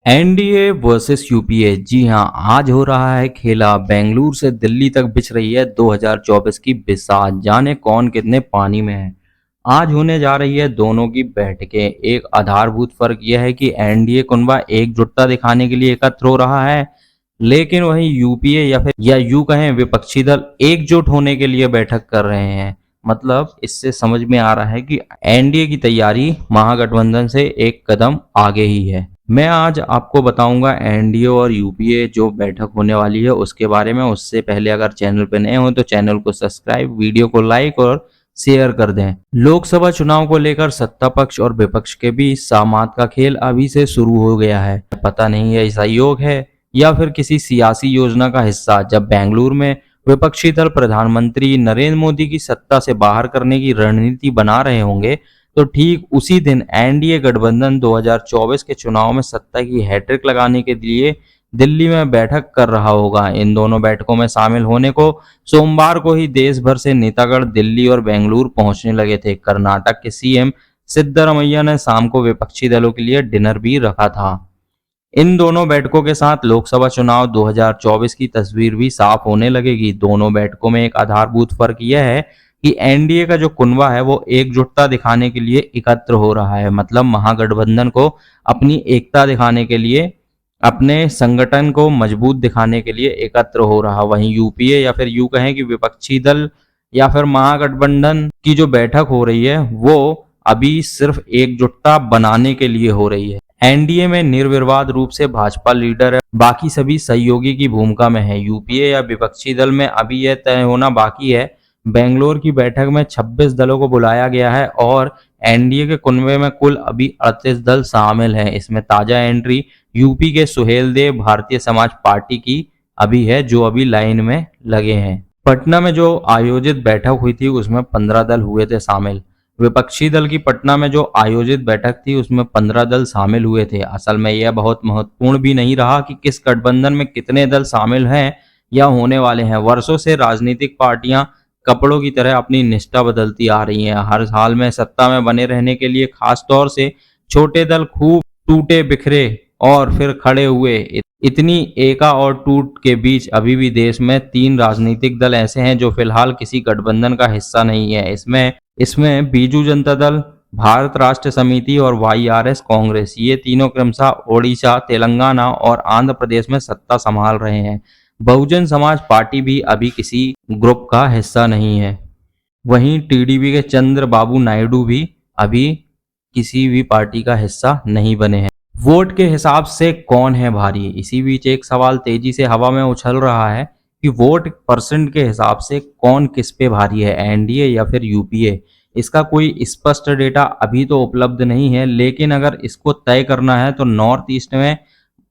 NDA versus UPA. जी हां, आज हो रहा है खेला। बेंगलुरु से दिल्ली तक बिछ रही है 2024 की बिसात। जाने कौन कितने पानी में है। आज होने जा रही है दोनों की बैठकें। एक आधारभूत फर्क यह है कि एनडीए कुनबा एकजुटता दिखाने के लिए एकत्र हो रहा है, लेकिन वहीं यूपीए या यूं कहें विपक्षी दल एकजुट होने के लिए बैठक कर रहे हैं। मतलब इससे समझ में आ रहा है कि एनडीए की तैयारी महागठबंधन से एक कदम आगे ही है। मैं आज आपको बताऊंगा एनडीए और यूपीए जो बैठक होने वाली है उसके बारे में। उससे पहले अगर चैनल पर नए हो तो चैनल को सब्सक्राइब, वीडियो को लाइक और शेयर कर दें। लोकसभा चुनाव को लेकर सत्ता पक्ष और विपक्ष के बीच सामात का खेल अभी से शुरू हो गया है। पता नहीं है सहयोग है या फिर किसी सियासी योजना का हिस्सा। जब बेंगलुरु में विपक्षी दल प्रधानमंत्री नरेंद्र मोदी की सत्ता से बाहर करने की रणनीति बना रहे होंगे, तो ठीक उसी दिन एनडीए गठबंधन 2024 के चुनाव में सत्ता की हैट्रिक लगाने के लिए दिल्ली में बैठक कर रहा होगा। इन दोनों बैठकों में शामिल होने को सोमवार को ही देश भर से नेतागण दिल्ली और बेंगलुरु पहुंचने लगे थे। कर्नाटक के सीएम सिद्धरमैया ने शाम को विपक्षी दलों के लिए डिनर भी रखा था। इन दोनों बैठकों के साथ लोकसभा चुनाव 2024 की तस्वीर भी साफ होने लगेगी। दोनों बैठकों में एक आधारभूत फर्क यह है कि एनडीए का जो कुनबा है वो एकजुटता दिखाने के लिए एकत्र हो रहा है। मतलब महागठबंधन को अपनी एकता दिखाने के लिए, अपने संगठन को मजबूत दिखाने के लिए एकत्र हो रहा। वहीं यूपीए या फिर यूं कहें कि विपक्षी दल या फिर महागठबंधन की जो बैठक हो रही है वो अभी सिर्फ एकजुटता बनाने के लिए हो रही है। एनडीए में निर्विवाद रूप से भाजपा लीडर है, बाकी सभी सहयोगी की भूमिका में है। यूपीए या विपक्षी दल में अभी यह तय होना बाकी है। बेंगलोर की बैठक में 26 दलों को बुलाया गया है और एनडीए के कुनबे में कुल अभी 38 दल शामिल हैं। इसमें ताजा एंट्री यूपी के सुहेल देव भारतीय समाज पार्टी की अभी है, जो अभी लाइन में लगे हैं। पटना में जो आयोजित बैठक हुई थी उसमें 15 दल हुए थे शामिल। विपक्षी दल की पटना में जो आयोजित बैठक थी उसमें 15 दल शामिल हुए थे। असल में यह बहुत महत्वपूर्ण भी नहीं रहा कि किस गठबंधन में कितने दल शामिल हैं या होने वाले हैं। वर्षों से राजनीतिक पार्टियां कपड़ों की तरह अपनी निष्ठा बदलती आ रही हैं। हर हाल में सत्ता में बने रहने के लिए खास तौर से छोटे दल खूब टूटे बिखरे और फिर खड़े हुए। इतनी एका और टूट के बीच अभी भी देश में 3 राजनीतिक दल ऐसे हैं जो फिलहाल किसी गठबंधन का हिस्सा नहीं है। इसमें बीजू जनता दल, भारत राष्ट्र समिति और वाईआरएस कांग्रेस, ये तीनों क्रमशः ओडिशा, तेलंगाना और आंध्र प्रदेश में सत्ता संभाल रहे हैं। बहुजन समाज पार्टी भी अभी किसी ग्रुप का हिस्सा नहीं है। वहीं टीडीपी के चंद्रबाबू नायडू भी अभी किसी भी पार्टी का हिस्सा नहीं बने हैं। वोट के हिसाब से कौन है भारी? इसी बीच एक सवाल तेजी से हवा में उछल रहा है कि वोट परसेंट के हिसाब से कौन किस पे भारी है, एनडीए या फिर यूपीए। इसका कोई स्पष्ट डेटा अभी तो उपलब्ध नहीं है, लेकिन अगर इसको तय करना है तो नॉर्थ ईस्ट में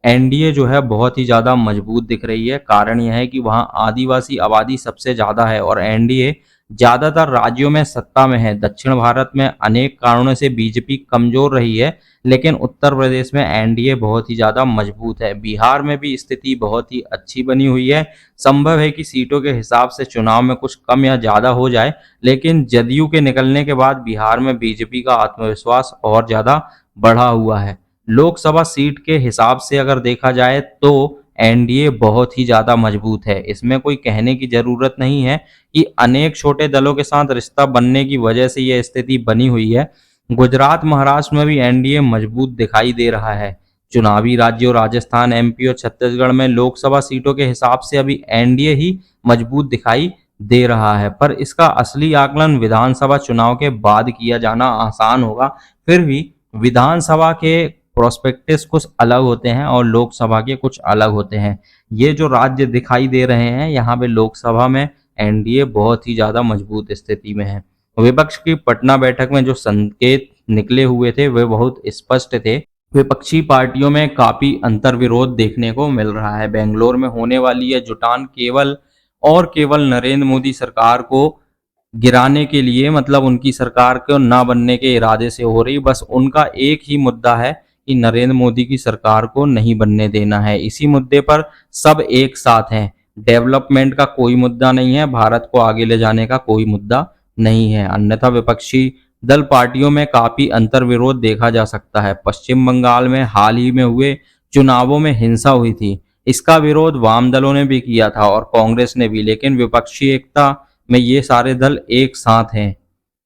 एनडीए जो है बहुत ही ज़्यादा मजबूत दिख रही है। कारण यह है कि वहाँ आदिवासी आबादी सबसे ज़्यादा है और एनडीए ज़्यादातर राज्यों में सत्ता में है। दक्षिण भारत में अनेक कारणों से बीजेपी कमजोर रही है, लेकिन उत्तर प्रदेश में एनडीए बहुत ही ज़्यादा मजबूत है। बिहार में भी स्थिति बहुत ही अच्छी बनी हुई है। संभव है कि सीटों के हिसाब से चुनाव में कुछ कम या ज़्यादा हो जाए, लेकिन जदयू के निकलने के बाद बिहार में बीजेपी का आत्मविश्वास और ज़्यादा बढ़ा हुआ है। लोकसभा सीट के हिसाब से अगर देखा जाए तो एनडीए बहुत ही ज़्यादा मजबूत है। इसमें कोई कहने की ज़रूरत नहीं है कि अनेक छोटे दलों के साथ रिश्ता बनने की वजह से यह स्थिति बनी हुई है। गुजरात, महाराष्ट्र में भी एनडीए मजबूत दिखाई दे रहा है। चुनावी राज्यों राजस्थान, एमपी और छत्तीसगढ़ में लोकसभा सीटों के हिसाब से अभी एनडीए ही मजबूत दिखाई दे रहा है, पर इसका असली आकलन विधानसभा चुनाव के बाद किया जाना आसान होगा। फिर भी विधानसभा के प्रोस्पेक्टिस कुछ अलग होते हैं और लोकसभा के कुछ अलग होते हैं। ये जो राज्य दिखाई दे रहे हैं यहाँ पे लोकसभा में एनडीए बहुत ही ज़्यादा मजबूत स्थिति में है। विपक्ष की पटना बैठक में जो संकेत निकले हुए थे वे बहुत स्पष्ट थे। विपक्षी पार्टियों में काफी अंतर्विरोध देखने को मिल रहा है। बेंगलोर में होने वाली यह जुटान केवल और केवल नरेंद्र मोदी सरकार को गिराने के लिए, मतलब उनकी सरकार को ना बनने के इरादे से हो रही। बस उनका एक ही मुद्दा है कि नरेंद्र मोदी की सरकार को नहीं बनने देना है। इसी मुद्दे पर सब एक साथ हैं। डेवलपमेंट का कोई मुद्दा नहीं है, भारत को आगे ले जाने का कोई मुद्दा नहीं है। अन्यथा विपक्षी दल पार्टियों में काफी अंतर्विरोध देखा जा सकता है। पश्चिम बंगाल में हाल ही में हुए चुनावों में हिंसा हुई थी। इसका विरोध वाम दलों ने भी किया था और कांग्रेस ने भी, लेकिन विपक्षी एकता में ये सारे दल एक साथ हैं।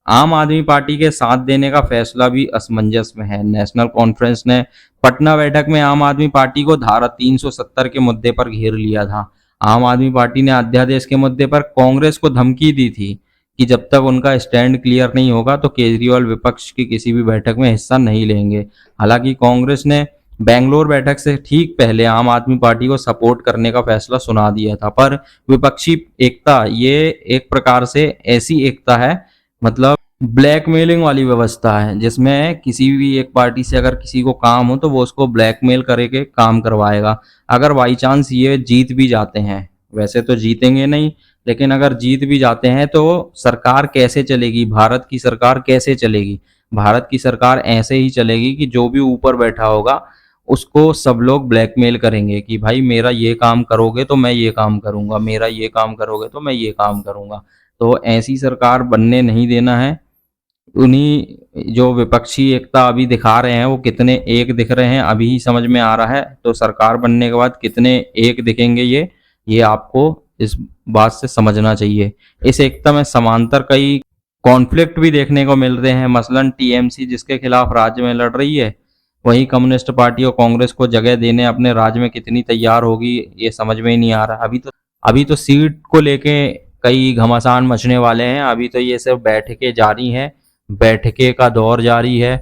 आम आदमी पार्टी के साथ देने का फैसला भी असमंजस में है। नेशनल कॉन्फ्रेंस ने पटना बैठक में आम आदमी पार्टी को धारा 370 के मुद्दे पर घेर लिया था। आम आदमी पार्टी ने अध्यादेश के मुद्दे पर कांग्रेस को धमकी दी थी कि जब तक उनका स्टैंड क्लियर नहीं होगा तो केजरीवाल विपक्ष की किसी भी बैठक में हिस्सा नहीं लेंगे। हालांकि कांग्रेस ने बेंगलोर बैठक से ठीक पहले आम आदमी पार्टी को सपोर्ट करने का फैसला सुना दिया था। पर विपक्षी एकता ये एक प्रकार से ऐसी एकता है, मतलब ब्लैकमेलिंग वाली व्यवस्था है, जिसमें किसी भी एक पार्टी से अगर किसी को काम हो तो वो उसको ब्लैकमेल करके काम करवाएगा। अगर बाई चांस ये जीत भी जाते हैं, वैसे तो जीतेंगे नहीं, लेकिन अगर जीत भी जाते हैं तो सरकार कैसे चलेगी, भारत की सरकार कैसे चलेगी? भारत की सरकार ऐसे ही चलेगी कि जो भी ऊपर बैठा होगा उसको सब लोग ब्लैकमेल करेंगे कि भाई मेरा ये काम करोगे तो मैं ये काम करूंगा, मेरा ये काम करोगे तो मैं ये काम करूंगा। तो ऐसी सरकार बनने नहीं देना है। उन्हीं जो विपक्षी एकता अभी दिखा रहे हैं वो कितने एक दिख रहे हैं अभी ही समझ में आ रहा है। तो सरकार बनने के बाद कितने एक दिखेंगे ये आपको इस बात से समझना चाहिए। इस एकता में समांतर कई कॉन्फ्लिक्ट भी देखने को मिल रहे हैं। मसलन टीएमसी जिसके खिलाफ राज्य में लड़ रही है, वहीं कम्युनिस्ट पार्टी और कांग्रेस को जगह देने अपने राज्य में कितनी तैयार होगी ये समझ में ही नहीं आ रहा। अभी तो सीट को लेके कई घमासान मचने वाले हैं। अभी तो ये सब बैठकें जारी हैं, बैठके का दौर जारी है।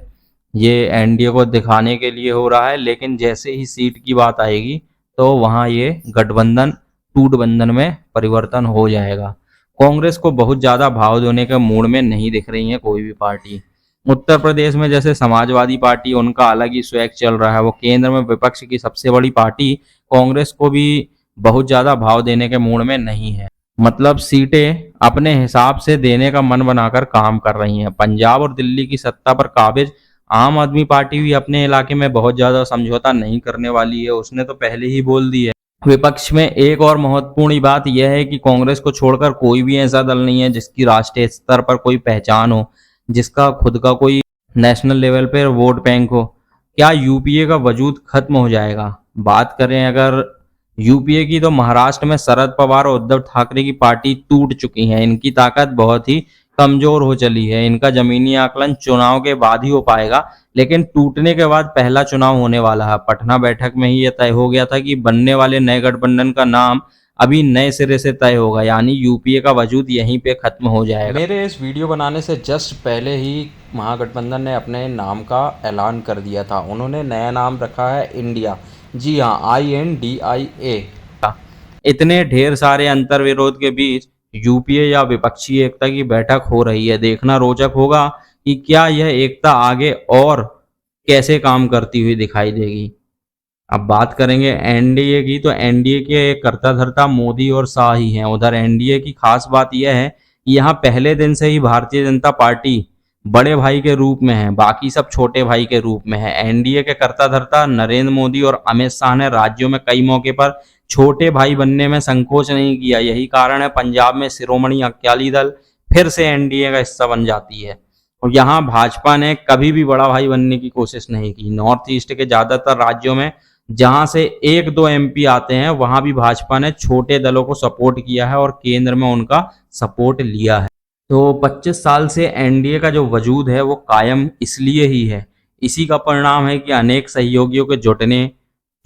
ये एनडीए को दिखाने के लिए हो रहा है, लेकिन जैसे ही सीट की बात आएगी तो वहां ये गठबंधन टूटबंधन में परिवर्तन हो जाएगा। कांग्रेस को बहुत ज्यादा भाव देने के मूड में नहीं दिख रही है कोई भी पार्टी। उत्तर प्रदेश में जैसे समाजवादी पार्टी, उनका अलग ही स्वैग चल रहा है, वो केंद्र में विपक्ष की सबसे बड़ी पार्टी कांग्रेस को भी बहुत ज्यादा भाव देने के मूड में नहीं है। मतलब सीटें अपने हिसाब से देने का मन बनाकर काम कर रही हैं। पंजाब और दिल्ली की सत्ता पर काबिज आम आदमी पार्टी भी अपने इलाके में बहुत ज्यादा समझौता नहीं करने वाली है, उसने तो पहले ही बोल दी है। विपक्ष में एक और महत्वपूर्ण बात यह है कि कांग्रेस को छोड़कर कोई भी ऐसा दल नहीं है जिसकी राष्ट्रीय स्तर पर कोई पहचान हो, जिसका खुद का कोई नेशनल लेवल पर वोट बैंक हो। क्या यूपीए का वजूद खत्म हो जाएगा? बात करें अगर यूपीए की, तो महाराष्ट्र में शरद पवार और उद्धव ठाकरे की पार्टी टूट चुकी है। इनकी ताकत बहुत ही कमजोर हो चली है। इनका जमीनी आकलन चुनाव के बाद ही हो पाएगा, लेकिन टूटने के बाद पहला चुनाव होने वाला है। पटना बैठक में ही यह तय हो गया था कि बनने वाले नए गठबंधन का नाम अभी नए सिरे से तय होगा, यानी यूपीए का वजूद यहीं पे खत्म हो जाएगा। मेरे इस वीडियो बनाने से जस्ट पहले ही महागठबंधन ने अपने नाम का ऐलान कर दिया था। उन्होंने नया नाम रखा है इंडिया। जी हाँ, INDIA। इतने ढेर सारे अंतर विरोध के बीच यूपीए या विपक्षी एकता की बैठक हो रही है। देखना रोचक होगा कि क्या यह एकता आगे और कैसे काम करती हुई दिखाई देगी। अब बात करेंगे एनडीए की, तो एनडीए के कर्ता धर्ता मोदी और शाह ही हैं। उधर एनडीए की खास बात यह है कि यहाँ पहले दिन से ही भारतीय जनता पार्टी बड़े भाई के रूप में है, बाकी सब छोटे भाई के रूप में है। एनडीए के कर्ता धर्ता नरेंद्र मोदी और अमित शाह ने राज्यों में कई मौके पर छोटे भाई बनने में संकोच नहीं किया। यही कारण है पंजाब में शिरोमणि अकाली दल फिर से एनडीए का हिस्सा बन जाती है, और यहाँ भाजपा ने कभी भी बड़ा भाई बनने की कोशिश नहीं की। नॉर्थ ईस्ट के ज्यादातर राज्यों में जहां से एक दो एमपी आते हैं, वहां भी भाजपा ने छोटे दलों को सपोर्ट किया है और केंद्र में उनका सपोर्ट लिया है। तो 25 साल से एनडीए का जो वजूद है वो कायम इसलिए ही है। इसी का परिणाम है कि अनेक सहयोगियों के जुटने,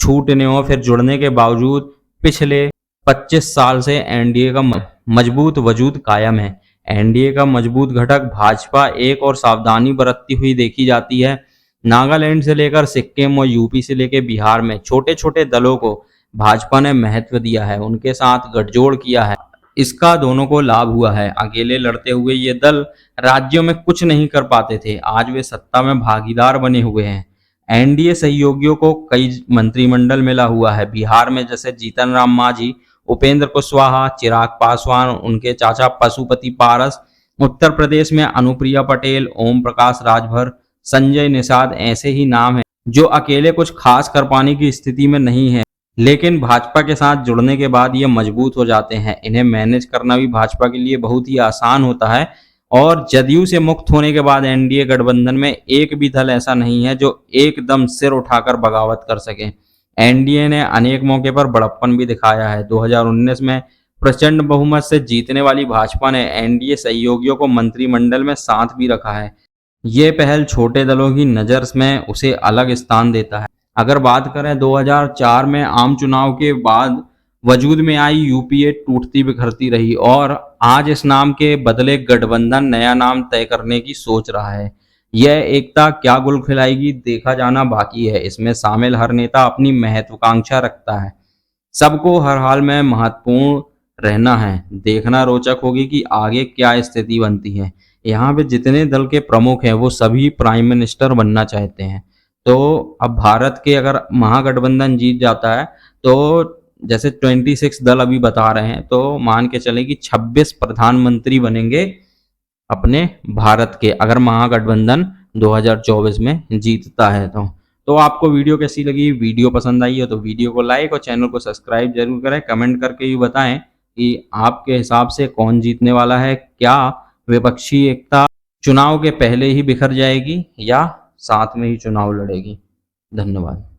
छूटने और फिर जुड़ने के बावजूद पिछले 25 साल से एनडीए का मजबूत वजूद कायम है। एनडीए का मजबूत घटक भाजपा एक और सावधानी बरतती हुई देखी जाती है। नागालैंड से लेकर सिक्किम और यूपी से लेकर बिहार में छोटे छोटे दलों को भाजपा ने महत्व दिया है, उनके साथ गठजोड़ किया है। इसका दोनों को लाभ हुआ है। अकेले लड़ते हुए ये दल राज्यों में कुछ नहीं कर पाते थे, आज वे सत्ता में भागीदार बने हुए हैं। एनडीए सहयोगियों को कई मंत्रिमंडल मिला हुआ है। बिहार में जैसे जीतन राम मांझी, उपेंद्र कुशवाहा, चिराग पासवान, उनके चाचा पशुपति पारस। उत्तर प्रदेश में अनुप्रिया पटेल, ओम प्रकाश राजभर, संजय निषाद ऐसे ही नाम हैं जो अकेले कुछ खास कर पाने की स्थिति में नहीं है, लेकिन भाजपा के साथ जुड़ने के बाद ये मजबूत हो जाते हैं। इन्हें मैनेज करना भी भाजपा के लिए बहुत ही आसान होता है। और जदयू से मुक्त होने के बाद एनडीए गठबंधन में एक भी दल ऐसा नहीं है जो एकदम सिर उठाकर बगावत कर सके। एनडीए ने अनेक मौके पर बड़प्पन भी दिखाया है। 2019 में प्रचंड बहुमत से जीतने वाली भाजपा ने एनडीए सहयोगियों को मंत्रिमंडल में साथ भी रखा है। ये पहल छोटे दलों की नज़र में उसे अलग स्थान देता है। अगर बात करें 2004 में आम चुनाव के बाद वजूद में आई यूपीए टूटती बिखरती रही और आज इस नाम के बदले गठबंधन नया नाम तय करने की सोच रहा है। यह एकता क्या गुल खिलाएगी देखा जाना बाकी है। इसमें शामिल हर नेता अपनी महत्वाकांक्षा रखता है। सबको हर हाल में महत्वपूर्ण रहना है। देखना रोचक होगी कि आगे क्या स्थिति बनती है। यहाँ पे जितने दल के प्रमुख हैं वो सभी प्राइम मिनिस्टर बनना चाहते हैं। तो अब भारत के अगर महागठबंधन जीत जाता है तो जैसे 26 दल अभी बता रहे हैं तो मान के चले कि 26 प्रधानमंत्री बनेंगे अपने भारत के, अगर महागठबंधन 2024 में जीतता है तो आपको वीडियो कैसी लगी? वीडियो पसंद आई हो तो वीडियो को लाइक और चैनल को सब्सक्राइब जरूर करें। कमेंट करके भी बताएं कि आपके हिसाब से कौन जीतने वाला है। क्या विपक्षी एकता चुनाव के पहले ही बिखर जाएगी या साथ में ही चुनाव लड़ेगी? धन्यवाद।